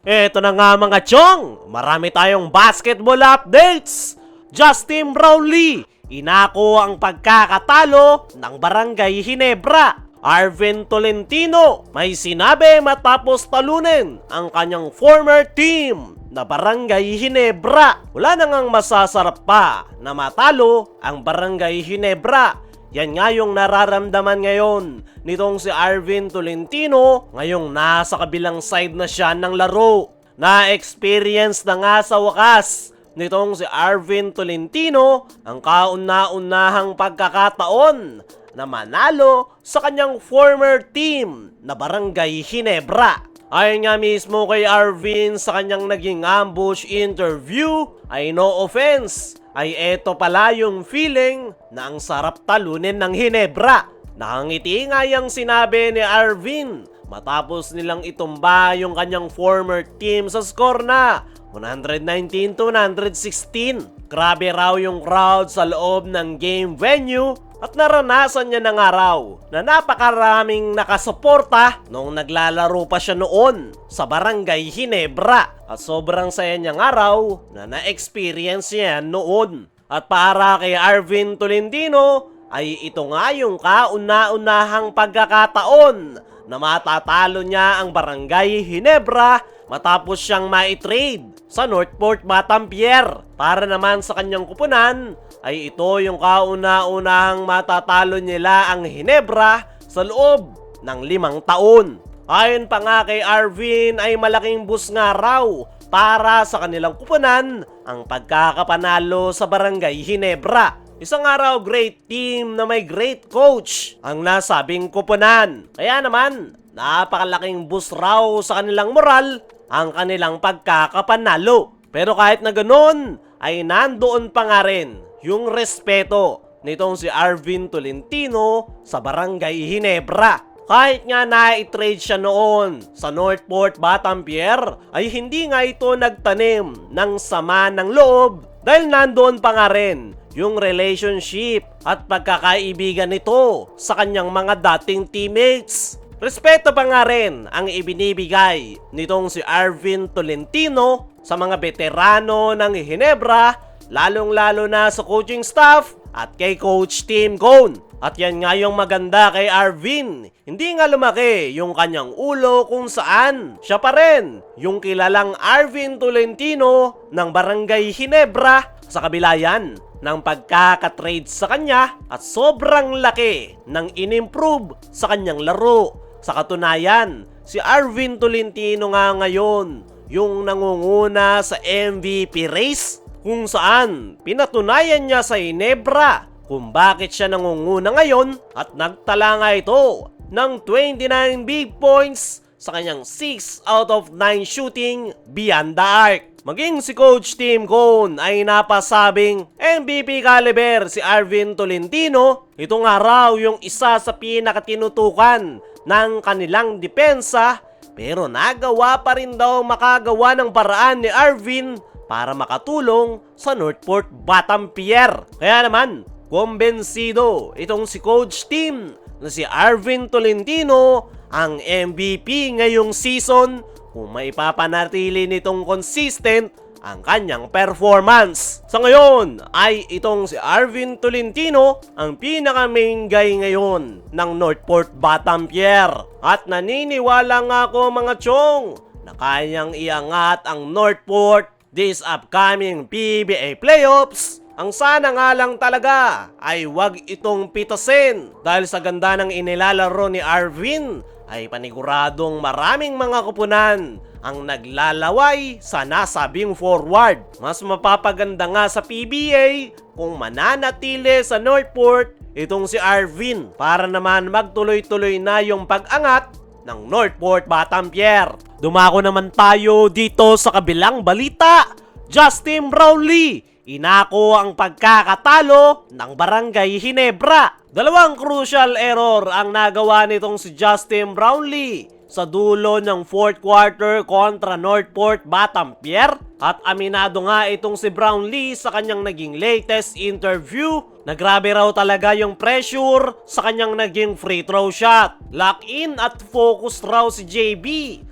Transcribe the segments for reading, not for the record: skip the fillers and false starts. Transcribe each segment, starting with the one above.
Eto na nga mga chong, marami tayong basketball updates. Justin Brownlee, inako ang pagkakatalo ng Barangay Ginebra. Arvin Tolentino, may sinabi matapos talunin ang kanyang former team na Barangay Ginebra. Wala na ngang masasarap pa na matalo ang Barangay Ginebra. Yan nga yung nararamdaman ngayon nitong si Arvin Tolentino ngayong nasa kabilang side na siya ng laro. Na-experience na nga sa wakas nitong si Arvin Tolentino ang kauna-unahang pagkakataon na manalo sa kanyang former team na Barangay Ginebra. Ayon nga mismo kay Arvin sa kanyang naging ambush interview ay no offense, ay eto pala yung feeling na ang sarap talunin ng Ginebra. Nakangiti nga yung sinabi ni Arvin matapos nilang itumba yung kanyang former team sa score na 119-116. Grabe raw yung crowd sa loob ng game venue at naranasan niya na nga raw na napakaraming nakasuporta nung naglalaro pa siya noon sa Barangay Ginebra. At sobrang saya niya nga raw na na-experience niya noon. At para kay Arvin Tolentino ay ito nga yung kauna-unahang pagkakataon na matatalo niya ang Barangay Ginebra matapos siyang maitrade sa Northport Batampier. Para naman sa kanyang kupunan ay ito yung kauna-unahang matatalo nila ang Ginebra sa loob ng 5 taon. Ayon pa nga kay Arvin ay malaking boost nga raw para sa kanilang kupunan ang pagkakapanalo sa Barangay Ginebra. Isang araw great team na may great coach ang nasabing kupunan. Kaya naman, napakalaking boost raw sa kanilang moral ang kanilang pagkakapanalo. Pero kahit na ganoon, ay nandoon pa nga rin yung respeto nitong si Arvin Tolentino sa Barangay Ginebra. Kahit nga na-trade siya noon sa Northport Batampier, ay hindi nga ito nagtanim ng sama ng loob dahil nandoon pa nga rin yung relationship at pagkakaibigan nito sa kanyang mga dating teammates. Respeto pa nga rin ang ibinibigay nitong si Arvin Tolentino sa mga veterano ng Ginebra, lalong-lalo na sa coaching staff at kay Coach Tim Cone. At yan nga yung maganda kay Arvin. Hindi nga lumaki yung kanyang ulo kung saan siya pa rin yung kilalang Arvin Tolentino ng Barangay Ginebra. Sa kabila yan ng pagkakatrade sa kanya at sobrang laki ng inimprove sa kanyang laro. Sa katunayan, si Arvin Tolentino nga ngayon yung nangunguna sa MVP race kung saan pinatunayan niya sa Ginebra kung bakit siya nangunguna ngayon at nagtala nga ito ng 29 big points sa kanyang 6 out of 9 shooting beyond the arc. Maging si Coach Tim Cone ay napasabing MVP caliber si Arvin Tolentino. Ito nga raw yung isa sa pinakatinutukan ng kanilang depensa, pero nagawa pa rin daw makagawa ng paraan ni Arvin para makatulong sa Northport Batampier. Kaya naman, kumbensido itong si Coach Tim na si Arvin Tolentino ang MVP ngayong season kung maipapanatili nitong consistent ang kanyang performance. Sa ngayon ay itong si Arvin Tolentino ang pinaka-main guy ngayon ng Northport Batampier. At naniniwala nga ako mga chong na kayang iangat ang Northport this upcoming PBA playoffs. Ang sana nga lang talaga ay wag itong pitasin dahil sa ganda ng inilalaro ni Arvin ay paniguradong maraming mga kupunan ang naglalaway sa nasabing forward. Mas mapapaganda nga sa PBA kung mananatili sa Northport itong si Arvin para naman magtuloy-tuloy na yung pag-angat ng Northport Batampier. Dumako naman tayo dito sa kabilang balita. Justin Brownlee, inako ang pagkakatalo ng Barangay Ginebra. Dalawang crucial error ang nagawa nitong si Justin Brownlee sa dulo ng 4th quarter kontra Northport Batampier. At aminado nga itong si Brownlee sa kanyang naging latest interview na grabe raw talaga yung pressure sa kanyang naging free throw shot. Lock in at focus raw si JB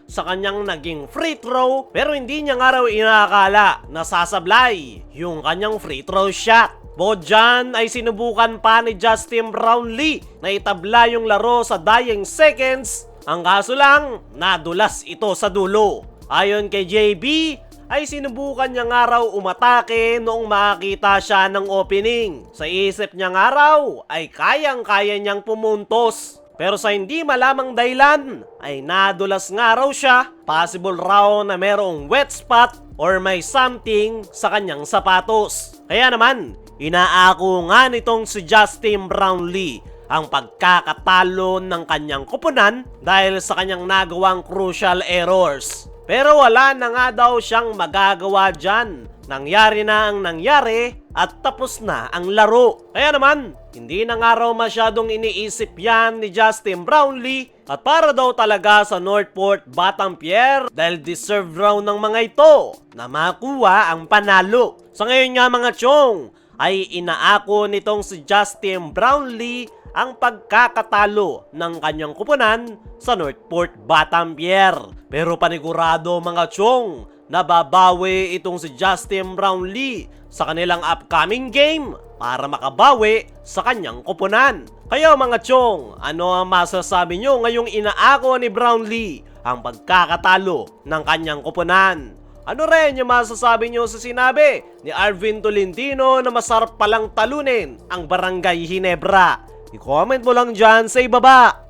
sa kanyang naging free throw pero hindi niya nga raw inaakala na sasablay yung kanyang free throw shot. Bukod dyan ay sinubukan pa ni Justin Brownlee na itabla yung laro sa dying seconds. Ang kaso lang, nadulas ito sa dulo. Ayon kay JB, ay sinubukan niya nga raw umatake noong makakita siya ng opening. Sa isip niya nga raw ay kayang-kaya niyang pumuntos. Pero sa hindi malamang dahilan ay nadulas nga raw siya. Possible raw na merong wet spot or may something sa kanyang sapatos. Kaya naman, inaako nga nitong si Justin Brownlee ang pagkakatalo ng kanyang koponan dahil sa kanyang nagawang crucial errors. Pero wala na nga daw siyang magagawa dyan. Nangyari na ang nangyari at tapos na ang laro. Kaya naman, hindi na nga raw masyadong iniisip yan ni Justin Brownlee at para daw talaga sa Northport Battampierre dahil deserve raw ng mga ito na makuha ang panalo. Sa ngayon nga mga chong, ay inaako nitong si Justin Brownlee ang pagkakatalo ng kanyang kupunan sa Northport Battampierre. Pero panigurado mga chong, nababawi itong si Justin Brownlee sa kanilang upcoming game para makabawi sa kanyang kupunan. Kaya mga chong, ano ang masasabi nyo ngayong inaako ni Brownlee ang pagkakatalo ng kanyang kupunan? Ano rin yung masasabi nyo sa sinabi ni Arvin Tolentino na masarap palang talunin ang Barangay Ginebra? I-comment mo lang dyan sa ibaba.